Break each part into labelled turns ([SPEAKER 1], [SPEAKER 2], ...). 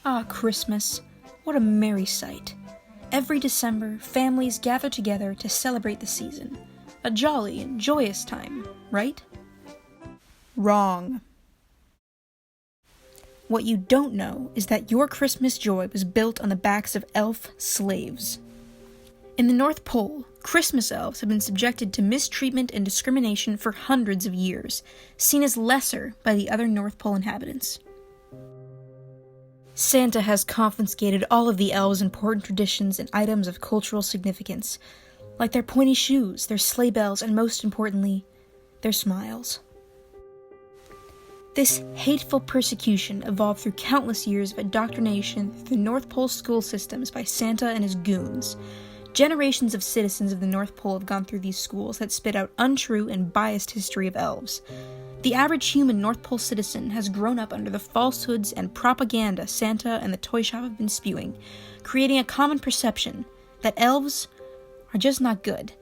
[SPEAKER 1] Ah, Christmas. What a merry sight. Every December, families gather together to celebrate the season. A jolly and joyous time, right? Wrong. What you don't know is that your Christmas joy was built on the backs of elf slaves. In the North Pole, Christmas elves have been subjected to mistreatment and discrimination for hundreds of years, seen as lesser by the other North Pole inhabitants. Santa has confiscated all of the elves' important traditions and items of cultural significance, like their pointy shoes, their sleigh bells, and most importantly, their smiles. This hateful persecution evolved through countless years of indoctrination through the North Pole school systems by Santa and his goons. Generations of citizens of the North Pole have gone through these schools that spit out untrue and biased history of elves. The average human North Pole citizen has grown up under the falsehoods and propaganda Santa and the toy shop have been spewing, creating a common perception that elves are just not good.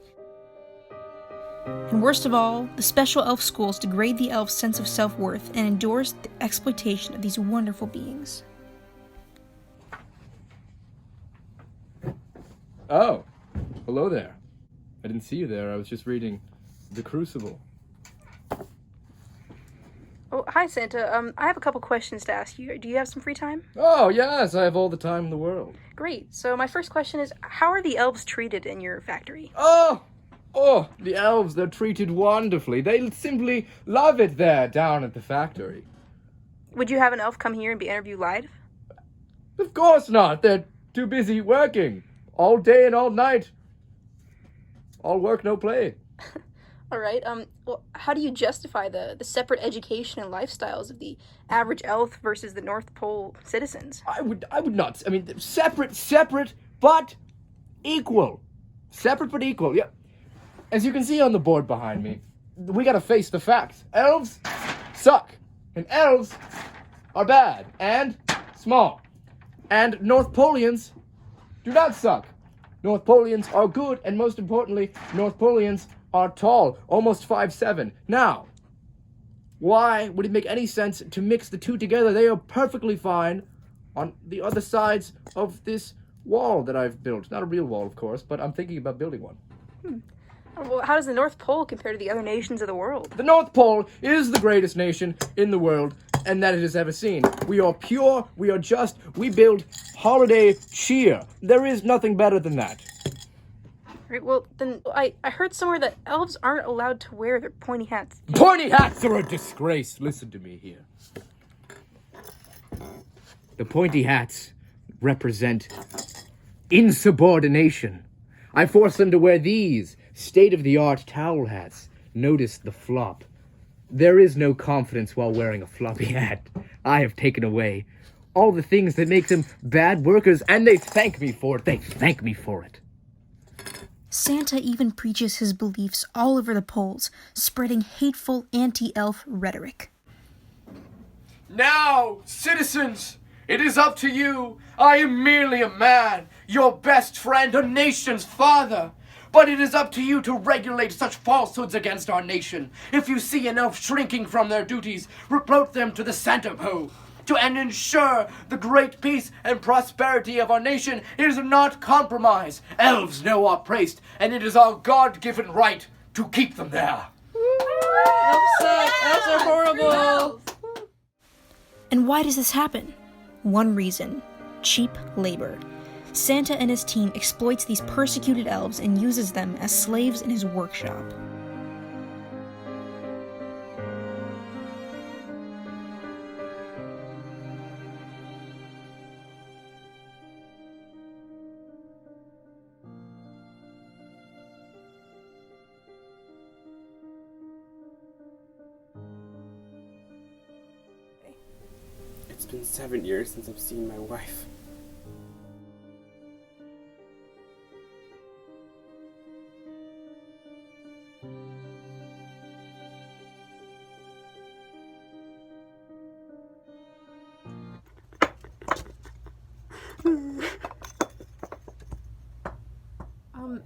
[SPEAKER 1] And worst of all, the special elf schools degrade the elf's sense of self-worth and endorse the exploitation of these wonderful beings.
[SPEAKER 2] Oh, hello there. I didn't see you there. I was just reading The Crucible.
[SPEAKER 1] Oh, hi Santa. I have a couple questions to ask you. Do you have some free time?
[SPEAKER 2] Oh, yes, I have all the time in the world.
[SPEAKER 1] Great. So my first question is, how are the elves treated in your factory?
[SPEAKER 2] Oh, the elves, they're treated wonderfully. They simply love it there down at the factory.
[SPEAKER 1] Would you have an elf come here and be interviewed live?
[SPEAKER 2] Of course not. They're too busy working. All day and all night. All work, no play.
[SPEAKER 1] All right. Well, how do you justify the separate education and lifestyles of the average elf versus the North Pole citizens?
[SPEAKER 2] I would not. I mean, separate, but equal. Separate but equal. Yeah. As you can see on the board behind me, we gotta face the facts. Elves suck, and elves are bad and small, and North Poleans do not suck. North Poleans are good, and most importantly, North Poleans are tall, almost 5'7". Now, why would it make any sense to mix the two together? They are perfectly fine on the other sides of this wall that I've built. Not a real wall, of course, but I'm thinking about building one.
[SPEAKER 1] Well, how does the North Pole compare to the other nations of the world?
[SPEAKER 2] The North Pole is the greatest nation in the world, and that it has ever seen. We are pure, we are just, we build holiday cheer. There is nothing better than that.
[SPEAKER 1] Right, well, then I heard somewhere that elves aren't allowed to wear their pointy hats.
[SPEAKER 2] Pointy hats are a disgrace. Listen to me here. The pointy hats represent insubordination. I force them to wear these state-of-the-art towel hats. Notice the flop. There is no confidence while wearing a floppy hat. I have taken away all the things that make them bad workers, and they thank me for it. They thank me for it.
[SPEAKER 1] Santa even preaches his beliefs all over the poles, spreading hateful anti-elf rhetoric.
[SPEAKER 2] Now, citizens, it is up to you. I am merely a man, your best friend, a nation's father. But it is up to you to regulate such falsehoods against our nation. If you see an elf shrinking from their duties, report them to the Santa Pole. And ensure the great peace and prosperity of our nation is not compromised. Elves know our place, and it is our God-given right to keep them there.
[SPEAKER 1] Elves suck. Elves are horrible. And why does this happen? One reason: cheap labor. Santa and his team exploits these persecuted elves and uses them as slaves in his workshop.
[SPEAKER 3] It's been 7 years since I've seen my wife.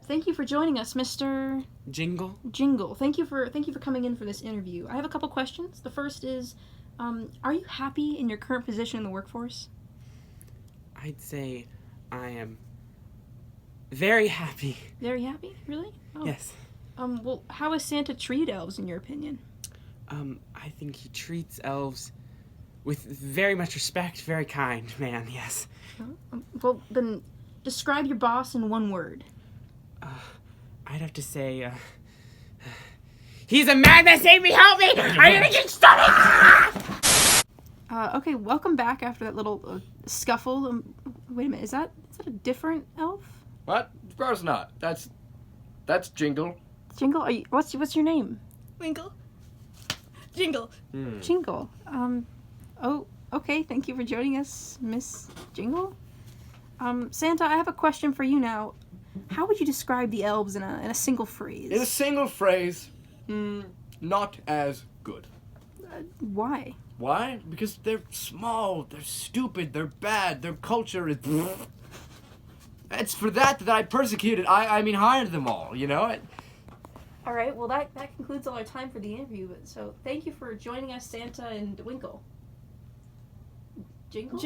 [SPEAKER 1] Thank you for joining us, Mr.
[SPEAKER 3] Jingle?
[SPEAKER 1] Jingle. Thank you for coming in for this interview. I have a couple questions. The first is, are you happy in your current position in the workforce?
[SPEAKER 3] I'd say I am very happy.
[SPEAKER 1] Very happy? Really? Oh.
[SPEAKER 3] Yes.
[SPEAKER 1] Well, how does Santa treat elves, in your opinion?
[SPEAKER 3] I think he treats elves with very much respect, very kind man, yes.
[SPEAKER 1] Well, then describe your boss in one word.
[SPEAKER 3] I'd have to say, he's a madman, save me, help me! I'm gonna get stuck!
[SPEAKER 1] Okay, welcome back after that little scuffle. Wait a minute, is that a different elf?
[SPEAKER 2] What? Of course not. That's Jingle.
[SPEAKER 1] Jingle? What's your name?
[SPEAKER 4] Winkle. Jingle.
[SPEAKER 1] Jingle. Oh, okay, thank you for joining us, Miss Jingle. Santa, I have a question for you now. How would you describe the elves in a single phrase?
[SPEAKER 2] In a single phrase, not as good.
[SPEAKER 1] Why?
[SPEAKER 2] Why? Because they're small, they're stupid, they're bad, their culture is... It's for that I persecuted, hired them all, you know?
[SPEAKER 1] All right, well, that concludes all our time for the interview. So thank you for joining us, Santa and Winkle. Jingle?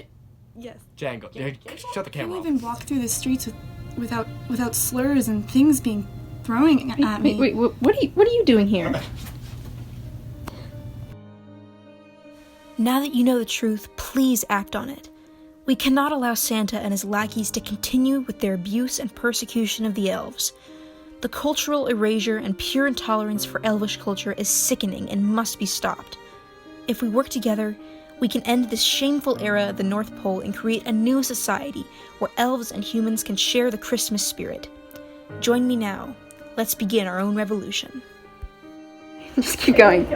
[SPEAKER 4] Yes.
[SPEAKER 2] Jangle. Shut the
[SPEAKER 4] Can
[SPEAKER 2] camera
[SPEAKER 4] we
[SPEAKER 2] off.
[SPEAKER 4] even walk through the streets without slurs and things being thrown at me?
[SPEAKER 1] Wait, what are you doing here?
[SPEAKER 5] Now that you know the truth, please act on it. We cannot allow Santa and his lackeys to continue with their abuse and persecution of the elves. The cultural erasure and pure intolerance for elvish culture is sickening and must be stopped. If we work together, we can end this shameful era of the North Pole and create a new society where elves and humans can share the Christmas spirit. Join me now. Let's begin our own revolution.
[SPEAKER 1] Just keep going.